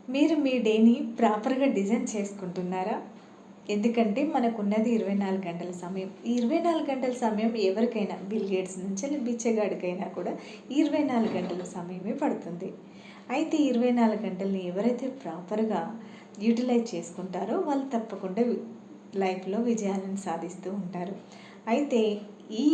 మీరు మీ డేని ప్రాపర్‌గా డిజైన్ చేసుకుంటున్నారా? ఎందుకంటే మనకున్నది 24 గంటల సమయం. ఈ 24 గంటల సమయం ఎవరికైనా బిల్ గేట్స్ నుంచెల్లి బిచ్చగాడికైనా కూడా 24 గంటల సమయమే పడుతుంది. అయితే ఈ 24 గంటల్ని ఎవరైతే ప్రాపర్‌గా యుటిలైజ్ చేసుకుంటారో వాళ్ళు తప్పకుండా లైఫ్‌లో విజయాలను సాధిస్తూ ఉంటారు. అయితే ఈ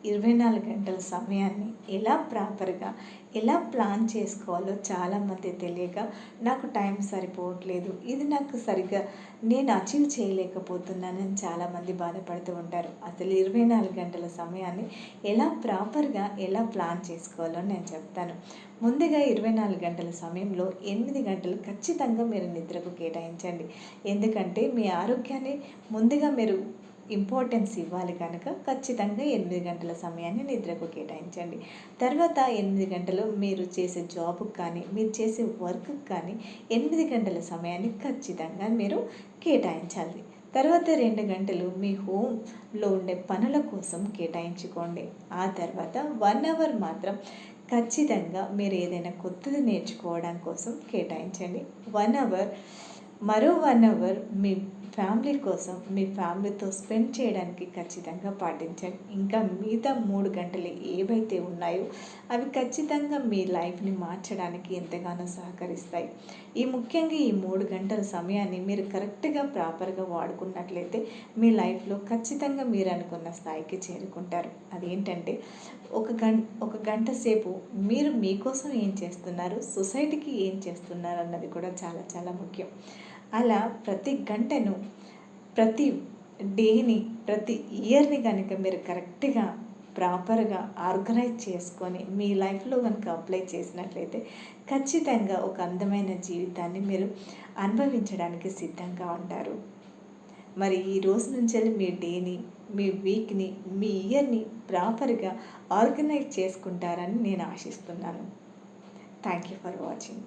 24 గంటల సమయాన్ని ఎలా ప్రాపర్‌గా ఎలా ప్లాన్ చేసుకోవాలో చాలామంది తెలియక నాకు టైం సరిపోవట్లేదు, ఇది నాకు సరిగ్గా నేను అచీవ్ చేయలేకపోతున్నానని చాలామంది బాధపడుతూ ఉంటారు. అసలు 24 గంటల సమయాన్ని ఎలా ప్రాపర్‌గా ఎలా ప్లాన్ చేసుకోవాలో నేను చెప్తాను. ముందుగా 24 గంటల సమయంలో 8 గంటలు ఖచ్చితంగా మీరు నిద్రకు కేటాయించండి. ఎందుకంటే మీ ఆరోగ్యాన్ని ముందుగా మీరు ఇంపార్టెన్స్ ఇవ్వాలి కనుక ఖచ్చితంగా 8 గంటల సమయాన్ని నిద్రకు కేటాయించండి. తర్వాత 8 గంటలు మీరు చేసే జాబ్‌కి కానీ, మీరు చేసే వర్క్‌కి కానీ 8 గంటల సమయాన్ని ఖచ్చితంగా మీరు కేటాయించాలి. తర్వాత 2 గంటలు మీ హోమ్‌లో ఉండే పనుల కోసం కేటాయించుకోండి. ఆ తర్వాత 1 అవర్ మాత్రం ఖచ్చితంగా మీరు ఏదైనా కొత్తది నేర్చుకోవడం కోసం కేటాయించండి. 1 అవర్ మరో 1 అవర్ మీ ఫ్యామిలీ కోసం, మీ ఫ్యామిలీతో స్పెండ్ చేయడానికి ఖచ్చితంగా పాటించండి. ఇంకా మిగతా 3 గంటలు ఏవైతే ఉన్నాయో అవి ఖచ్చితంగా మీ లైఫ్‌ని మార్చడానికి ఎంతగానో సహకరిస్తాయి. ముఖ్యంగా ఈ 3 గంటల సమయాన్ని మీరు కరెక్ట్‌గా ప్రాపర్‌గా వాడుకున్నట్లయితే మీ లైఫ్‌లో ఖచ్చితంగా మీరు అనుకున్న స్థాయికి చేరుకుంటారు. అదేంటంటే ఒక గంట సేపు మీరు మీకోసం ఏం చేస్తున్నారు, సొసైటీకి ఏం చేస్తున్నారు అన్నది కూడా చాలా చాలా ముఖ్యం. అలా ప్రతి గంటను, ప్రతి డేని, ప్రతి ఇయర్‌ని కనుక మీరు కరెక్ట్‌గా ప్రాపర్‌గా ఆర్గనైజ్ చేసుకొని మీ లైఫ్‌లో కనుక అప్లై చేసినట్లయితే ఖచ్చితంగా ఒక అందమైన జీవితాన్ని మీరు అనుభవించడానికి సిద్ధంగా ఉంటారు. మరి ఈ రోజు నుంచెల్లి మీ డేని, మీ వీక్‌ని, మీ ఇయర్‌ని ప్రాపర్‌గా ఆర్గనైజ్ చేసుకుంటారని నేను ఆశిస్తున్నాను. Thank you for watching.